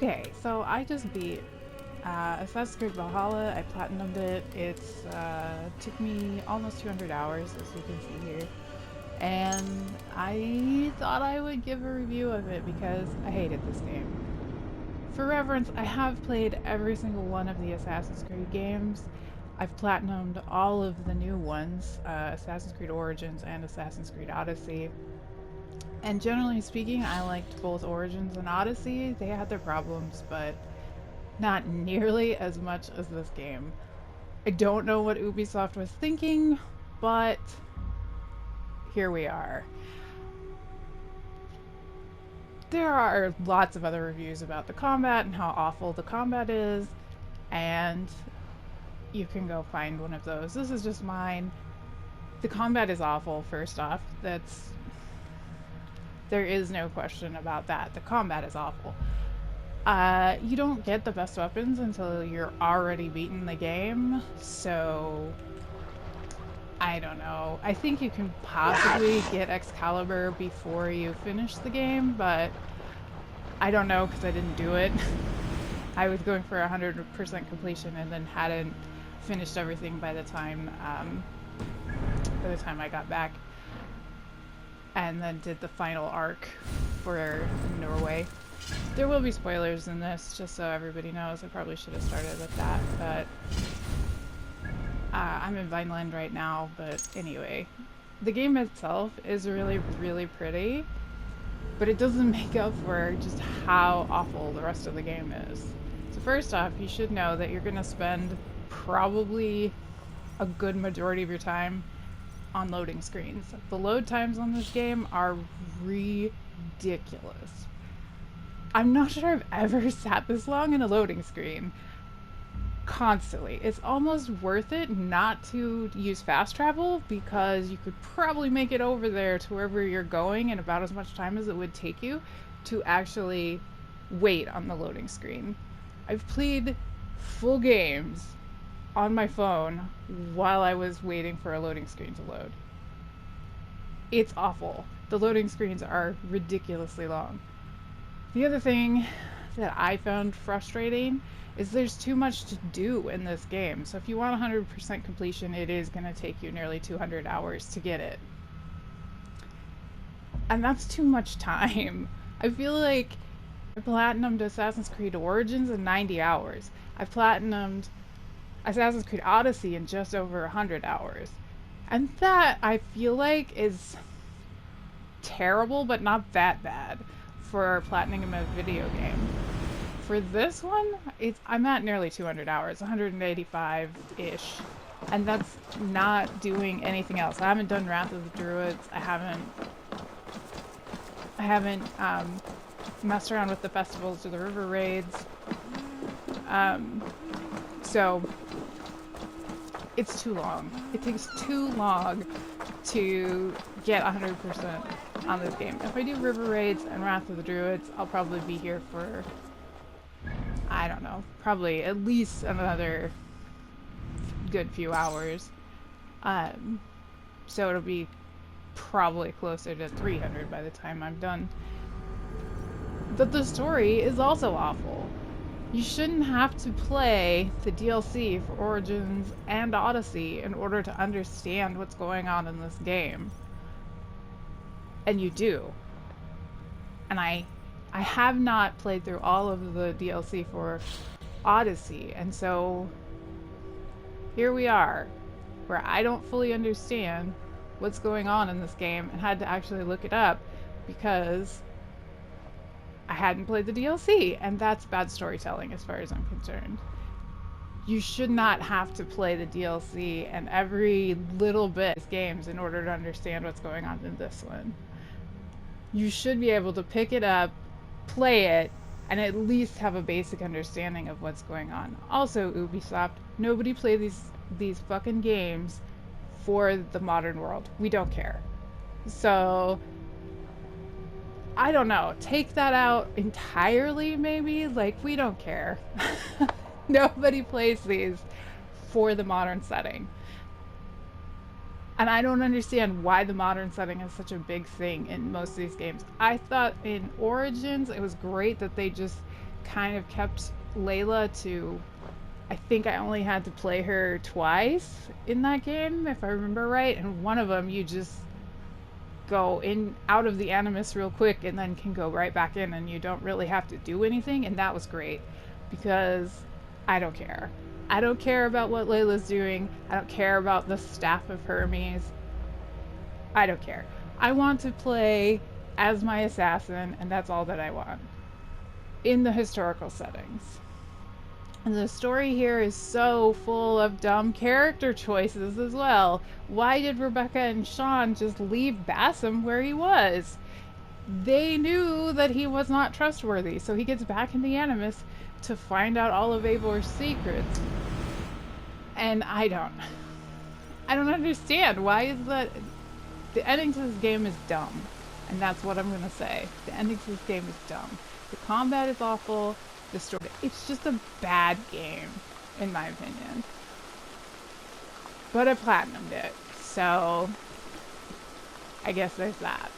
Okay, so I just beat Assassin's Creed Valhalla. I platinumed it. It's took me almost 200 hours, as you can see here. And I thought I would give a review of it because I hated this game. For reference, I have played every single one of the Assassin's Creed games. I've platinumed all of the new ones, Assassin's Creed Origins and Assassin's Creed Odyssey. And generally speaking, I liked both Origins and Odyssey. They had their problems, but not nearly as much as this game. I don't know what Ubisoft was thinking, but here we are. There are lots of other reviews about the combat and how awful the combat is, and you can go find one of those. This is just mine. The combat is awful, first off. There is no question about that. The combat is awful. You don't get the best weapons until you're already beaten the game, so I don't know. I think you can possibly get Excalibur before you finish the game, but I don't know because I didn't do it. I was going for 100% completion and then hadn't finished everything by the time I got back, and then did the final arc for Norway. There will be spoilers in this, just so everybody knows. I probably should have started with that, but I'm in Vineland right now. But anyway, the game itself is really, really pretty, but it doesn't make up for just how awful the rest of the game is. So first off, you should know that you're going to spend probably a good majority of your time on loading screens. The load times on this game are ridiculous. I'm not sure I've ever sat this long in a loading screen. Constantly. It's almost worth it not to use fast travel because you could probably make it over there to wherever you're going in about as much time as it would take you to actually wait on the loading screen. I've played full games on my phone while I was waiting for a loading screen to load. It's awful. The loading screens are ridiculously long. The other thing that I found frustrating is there's too much to do in this game. So if you want 100% completion, it is going to take you nearly 200 hours to get it. And that's too much time. I feel like I platinumed Assassin's Creed Origins in 90 hours. I platinumed Assassin's Creed Odyssey in just over 100 hours. And that, I feel like, is terrible, but not that bad for platinum a video game. For this one, I'm at nearly 200 hours, 185-ish, and that's not doing anything else. I haven't done Wrath of the Druids. I haven't messed around with the festivals or the river raids. So it's too long. It takes too long to get 100% on this game. If I do river raids and Wrath of the Druids, I'll probably be here for, I don't know, probably at least another good few hours. So it'll be probably closer to 300 by the time I'm done. But the story is also awful. You shouldn't have to play the DLC for Origins and Odyssey in order to understand what's going on in this game. And you do. And I have not played through all of the DLC for Odyssey, and so here we are, where I don't fully understand what's going on in this game and had to actually look it up because I hadn't played the DLC, and that's bad storytelling as far as I'm concerned. You should not have to play the DLC and every little bit of games in order to understand what's going on in this one. You should be able to pick it up, play it, and at least have a basic understanding of what's going on. Also, Ubisoft, nobody plays these fucking games for the modern world. We don't care. So I don't know, take that out entirely maybe? Like, we don't care. Nobody plays these for the modern setting. And I don't understand why the modern setting is such a big thing in most of these games. I thought in Origins it was great that they just kind of kept Layla to, I think I only had to play her twice in that game, if I remember right, and one of them you just go in out of the Animus real quick and then can go right back in and you don't really have to do anything, and that was great because I don't care. I don't care about what Layla's doing. I don't care about the staff of Hermes. I don't care. I want to play as my assassin, and that's all that I want in the historical settings. And the story here is so full of dumb character choices as well. Why did Rebecca and Sean just leave Bassam where he was? They knew that he was not trustworthy, so he gets back in the Animus to find out all of Avor's secrets. And I don't understand. Why is that? The ending to this game is dumb. And that's what I'm gonna say. The ending to this game is dumb. The combat is awful. The story, it's just a bad game, in my opinion. But I platinumed it, so I guess there's that.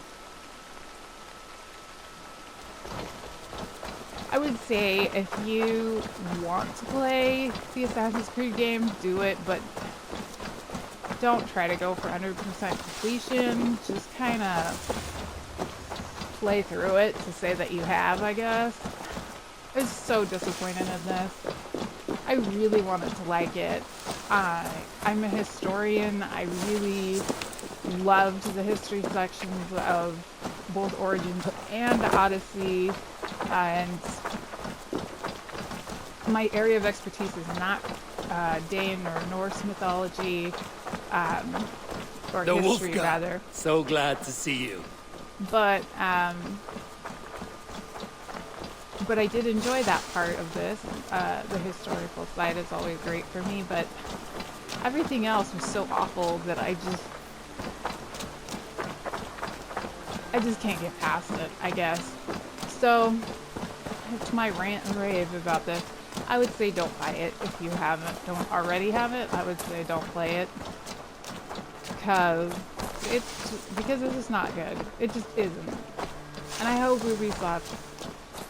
I would say if you want to play the Assassin's Creed game, do it, but don't try to go for 100% completion. Just kind of play through it to say that you have, I guess. I was so disappointed in this. I really wanted to like it. I'm a historian. I really loved the history sections of both Origins and Odyssey. And my area of expertise is not Dane or Norse mythology, or the history Wolfgang. rather. So glad to see you. But I did enjoy that part of this. The historical side is always great for me, but everything else was so awful that I just can't get past it, I guess. So, to my rant and rave about this, I would say don't buy it if you don't already have it. I would say don't play it because it's just not good. It just isn't. And I hope Ubisoft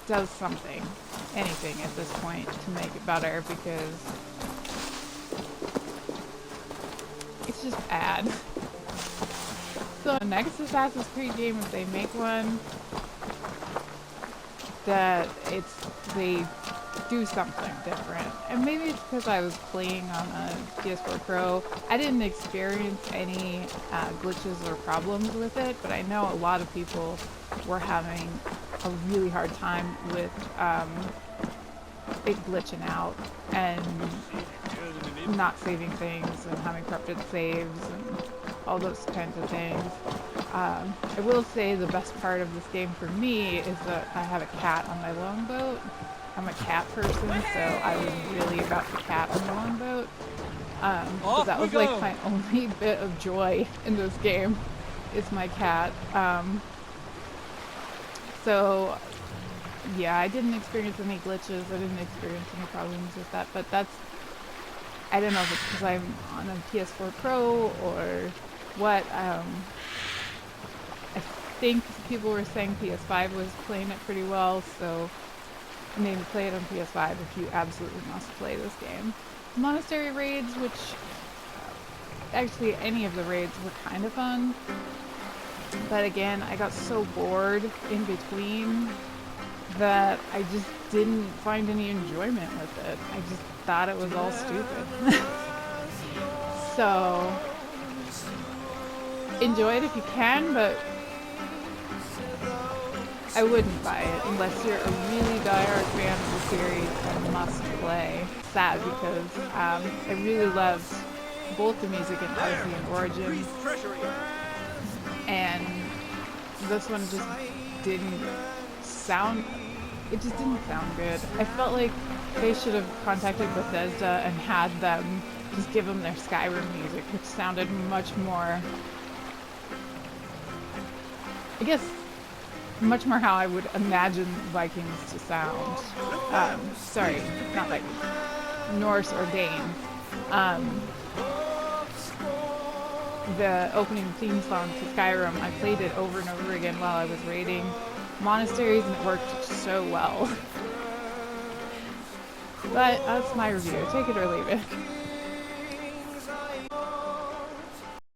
does something, anything at this point to make it better, because it's just bad. So the next Assassin's Creed game, if they make one, that they do something different. And maybe it's because I was playing on a PS4 Pro. I didn't experience any glitches or problems with it, but I know a lot of people were having a really hard time with it glitching out and not saving things and having corrupted saves and all those kinds of things. I will say the best part of this game for me is that I have a cat on my longboat. I'm a cat person, so I was really about the cat on the longboat. But that was like my only bit of joy in this game, is my cat. So yeah, I didn't experience any glitches. I didn't experience any problems with that, but I don't know if it's because I'm on a PS4 Pro or what. I think people were saying PS5 was playing it pretty well, so maybe play it on PS5 if you absolutely must play this game. Monastery raids, which actually any of the raids were kind of fun, but again, I got so bored in between that I just didn't find any enjoyment with it. I just thought it was all stupid. So enjoy it if you can, but I wouldn't buy it unless you're a really diehard fan of the series and must play. Sad because I really loved both the music in Odyssey and Origins, and this one just didn't sound good. I felt like they should have contacted Bethesda and had them just give them their Skyrim music, which sounded much more, I guess, much more how I would imagine Vikings to sound. Sorry, not Vikings. Norse or Dane. The opening theme song to Skyrim, I played it over and over again while I was raiding monasteries, and it worked so well. But that's my review. Take it or leave it.